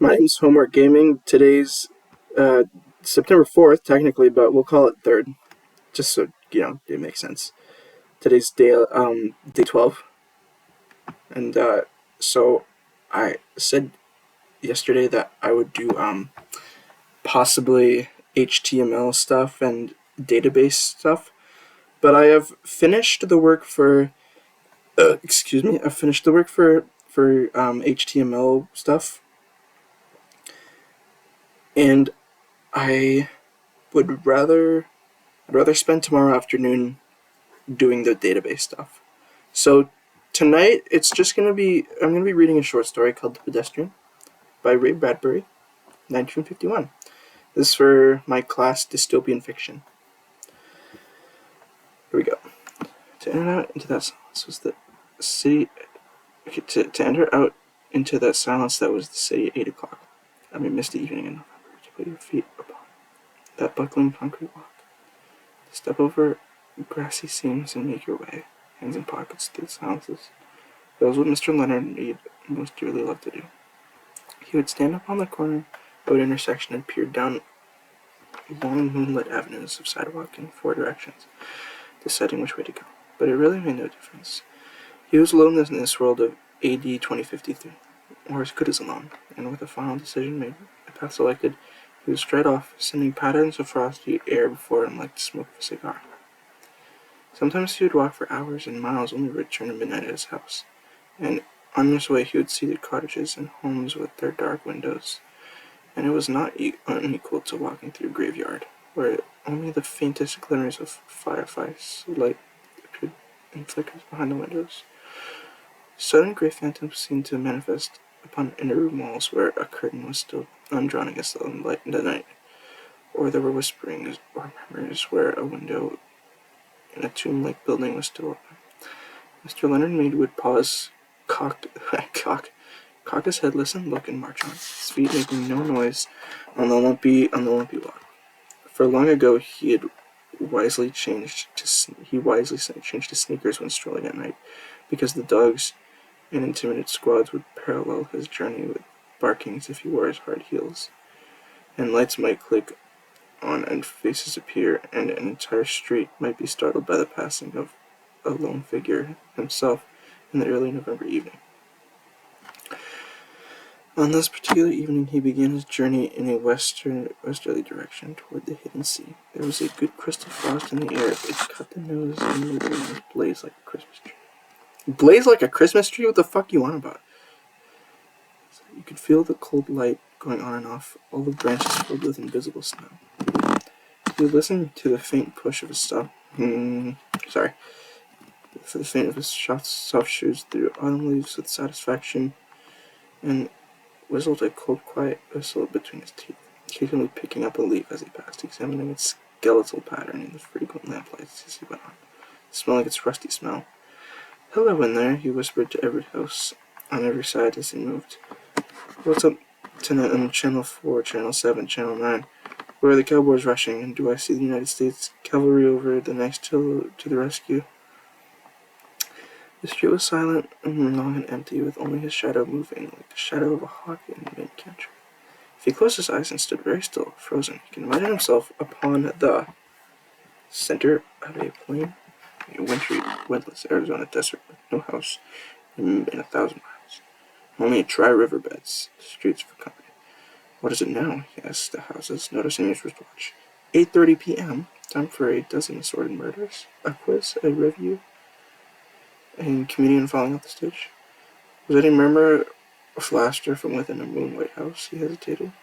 My name's Homework Gaming. Today's September 4th, technically, but we'll call it 3rd, just so, it makes sense. Today's day 12. And so I said yesterday that I would do possibly HTML stuff and database stuff, but I have finished the work for, I've finished the work for HTML stuff, and I would rather I'd rather spend tomorrow afternoon doing the database stuff. So tonight I'm gonna be reading a short story called The Pedestrian by Ray Bradbury, 1951. This is for my class Dystopian Fiction. Here we go. To enter out into that silence was the city. To enter out into that silence that was the city at 8 o'clock. I mean, misty evening in November. To put your feet upon that buckling concrete walk. To step over grassy seams and make your way, hands in pockets, through the silences. That was what Mr. Leonard Mead most dearly loved to do. He would stand up on the corner of an intersection and peer down long moonlit avenues of sidewalk in 4 directions, deciding which way to go. But it really made no difference. He was alone in this world of AD 2053, or as good as alone, and with a final decision made, a path selected, he would stride off, sending patterns of frosty air before him like the smoke of a cigar. Sometimes he would walk for hours and miles, only to return at midnight at his house, and on his way he would see the cottages and homes with their dark windows, and it was not unequal to walking through a graveyard, where only the faintest glimmers of fireflies light appeared in flickers behind the windows. Sudden gray phantoms seemed to manifest upon inner room walls where a curtain was still undrawn against the light in the night, or there were whisperings or murmurs where a window in a tomb-like building was still open. Mr. Leonard Mead would pause, cock his head, listen, look, and march on, his feet making no noise on the lumpy walk. For long ago he wisely changed to sneakers when strolling at night, because the dogs and intimidated squads would parallel his journey with barkings if he wore his hard heels, and lights might click on and faces appear, and an entire street might be startled by the passing of a lone figure, himself, in the early November evening. On this particular evening he began his journey in a westerly direction toward the hidden sea. There was a good crystal frost in the air. It cut the nose and made the windows blaze like a Christmas tree. Blaze like a Christmas tree? What the fuck you on about? So you could feel the cold light going on and off, all the branches filled with invisible snow. He would listen to the faint push of his soft shoes through autumn leaves with satisfaction, and whistled a cold, quiet whistle between his teeth, occasionally picking up a leaf as he passed, examining its skeletal pattern in the frequent lamplights as he went on, smelling its rusty smell. "Hello in there," he whispered to every house on every side as he moved. "What's up tonight on Channel 4, Channel 7, Channel 9? Where are the cowboys rushing, and do I see the United States cavalry over the next hill to the rescue?" The street was silent and long and empty, with only his shadow moving, like the shadow of a hawk in mid-country. If he closed his eyes and stood very still, frozen, he could imagine himself upon the center of a plain, a wintry, windless Arizona desert with no house in 1,000 miles, only dry riverbeds, streets for company. "What is it now?" he asked the houses, noticing his wristwatch. 8:30 p.m., time for a dozen assorted murders, a quiz, a review, a comedian falling off the stage. Was it a murmur of laughter from within a moon-white house? He hesitated,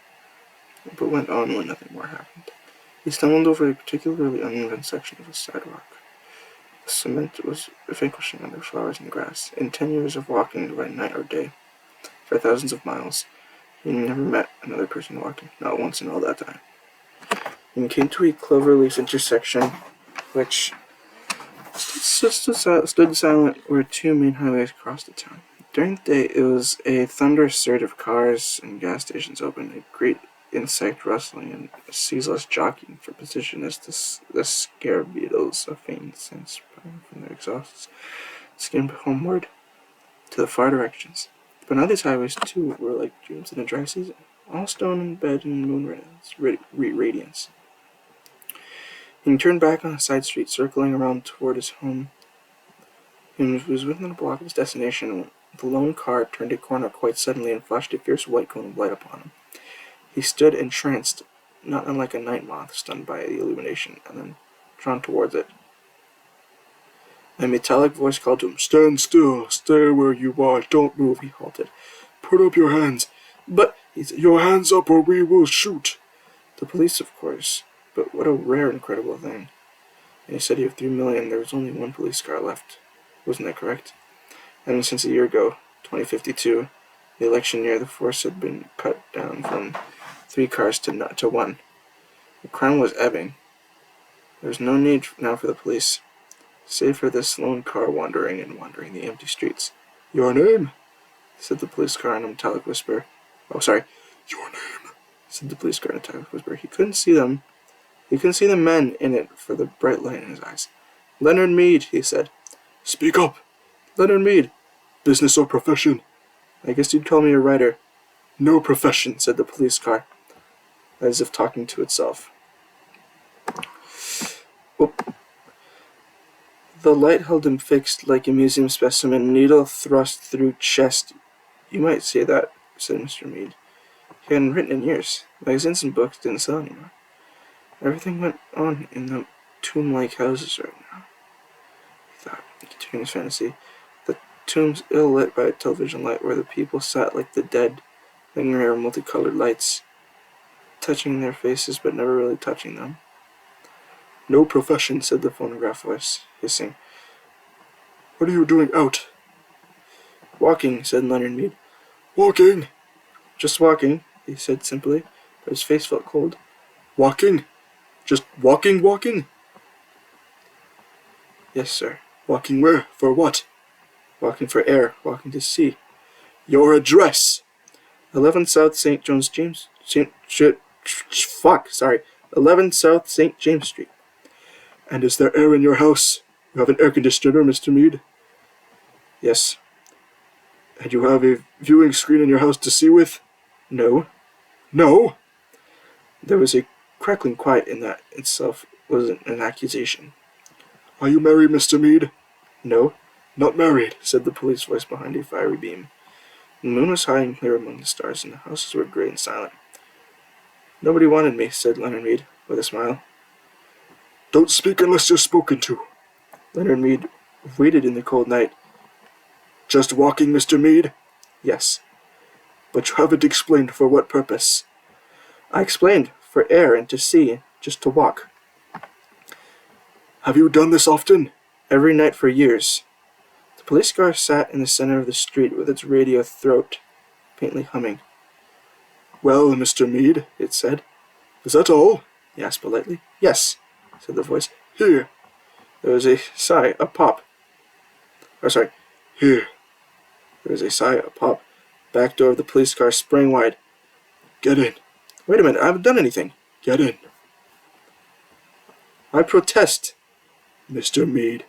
but went on when nothing more happened. He stumbled over a particularly uneven section of the sidewalk. The cement was vanquishing under flowers and grass. In 10 years of walking by night or day, for thousands of miles, he never met another person walking, not once in all that time. He came to a cloverleaf intersection, which stood silent where 2 main highways crossed the town. During the day, it was a thunderous surge of cars and gas stations open, a great insect rustling and ceaseless jockeying for position as the scare beetles, a faint scent sprang from their exhausts, skimmed homeward to the far directions. But now these highways, too, were like dreams in a dry season. All stone and bed and moon radiance. He turned back on a side street, circling around toward his home. He was within a block of his destination when the lone car turned a corner quite suddenly and flashed a fierce white cone of light upon him. He stood entranced, not unlike a night moth stunned by the illumination, and then drawn towards it. A metallic voice called to him. "Stand still! Stay where you are! Don't move!" He halted. "Put up your hands!" "But," he said, "your hands up or we will shoot!" The police, of course. But what a rare, incredible thing. In a city of 3 million, there was only one police car left. Wasn't that correct? And since a year ago, 2052, the election year, the force had been cut down from 3 cars to 1. The crime was ebbing. There was no need now for the police, save for this lone car wandering the empty streets. "Your name?" said the police car in a metallic whisper. "Oh, sorry. Your name?" said the police car in a metallic whisper. He couldn't see them. He couldn't see the men in it for the bright light in his eyes. "Leonard Mead," he said. "Speak up." "Leonard Mead." "Business or profession?" "I guess you'd call me a writer." "No profession," said the police car, as if talking to itself. Whoop. The light held him fixed like a museum specimen, needle thrust through chest. "You might say that," said Mr. Mead. He hadn't written in years. Magazines and books didn't sell anymore. Everything went on in the tomb-like houses right now, he thought, continuing his fantasy. The tombs ill-lit by a television light where the people sat like the dead, hanging around multicolored lights, touching their faces but never really touching them. "No profession," said the phonograph voice, hissing. "What are you doing out?" "Walking," said Leonard Mead. "Walking?" "Just walking," he said simply, but his face felt cold. "Walking? Just walking? "Yes, sir." "Walking where? For what?" "Walking for air, walking to sea." "Your address?" 11 South St. James 11 South St. James Street. "And is there air in your house? You have an air conditioner, Mr. Mead?" "Yes." "And you have a viewing screen in your house to see with?" "No." "No?" There was a crackling quiet in that itself wasn't an accusation. "Are you married, Mr. Mead?" "No." "Not married," said the police voice behind a fiery beam. The moon was high and clear among the stars, and the houses were gray and silent. "Nobody wanted me," said Leonard Mead, with a smile. "Don't speak unless you're spoken to." Leonard Mead waited in the cold night. "Just walking, Mr. Mead?" "Yes." "But you haven't explained for what purpose." "I explained. For air and to see, just to walk." "Have you done this often?" "Every night for years." The police car sat in the center of the street with its radio throat faintly humming. "Well, Mr. Mead," it said. "Is that all?" he asked politely. "Yes," said the voice. "Here." There was a sigh, a pop. "Here." There was a sigh, a pop. Back door of the police car sprang wide. "Get in." "Wait a minute, I haven't done anything." "Get in." "I protest." "Mr. Mead."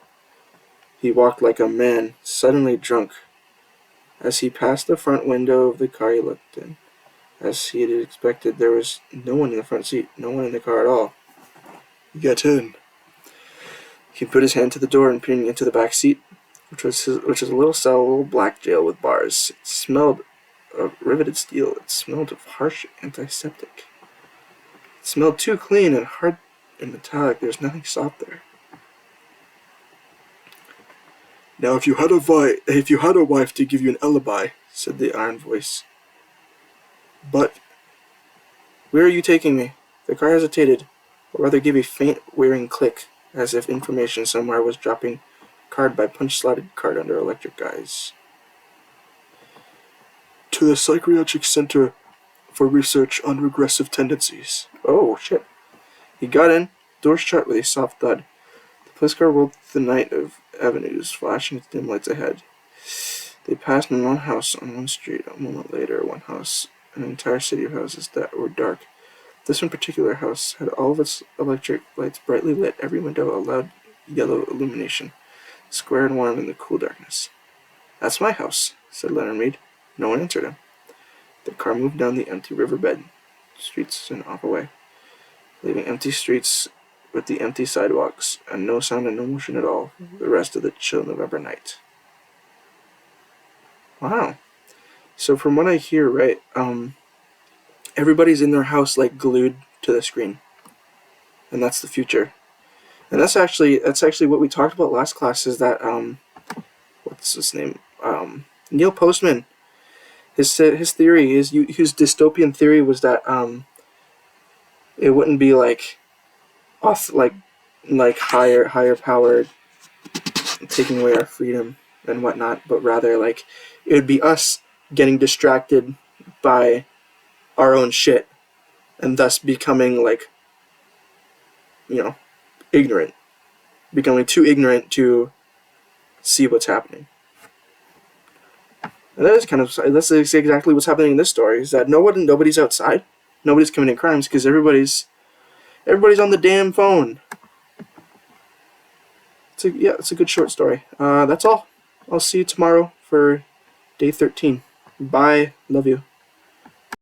He walked like a man, suddenly drunk. As he passed the front window of the car he looked in. As he had expected, there was no one in the front seat, no one in the car at all. "Get in." He put his hand to the door and peered into the back seat, which was a little cell, a little black jail with bars. It smelled of riveted steel. It smelled of harsh antiseptic. It smelled too clean and hard and metallic. There was nothing soft there. "Now, if you had a wife to give you an alibi," said the iron voice. "But..." "Where are you taking me?" The car hesitated, or rather gave a faint, wearing click, as if information somewhere was dropping card by punch-slotted card under electric guise. "To the Psychiatric Center for Research on Regressive Tendencies." "Oh, shit." He got in, door shut with a soft thud. The police car rolled through the night of avenues, flashing its dim lights ahead. They passed in one house on one street. A moment later, one house, an entire city of houses that were dark. This one particular house had all of its electric lights brightly lit, every window a loud yellow illumination, square and warm in the cool darkness. "That's my house," said Leonard Mead. No one answered him. The car moved down the empty riverbed streets and off away, leaving empty streets with the empty sidewalks and no sound and no motion at all the rest of the chill November night. Wow. So from what I hear, right, everybody's in their house like glued to the screen, and that's the future. And that's actually what we talked about last class. Is that what's his name? Neil Postman. His theory, his dystopian theory was that it wouldn't be like off like higher powered taking away our freedom and whatnot, but rather like it would be us getting distracted by our own shit and thus becoming like, ignorant, becoming too ignorant to see what's happening. And that's exactly what's happening in this story. Is that nobody's outside, nobody's committing crimes because everybody's on the damn phone. It's a good short story. That's all. I'll see you tomorrow for day 13. Bye. Love you.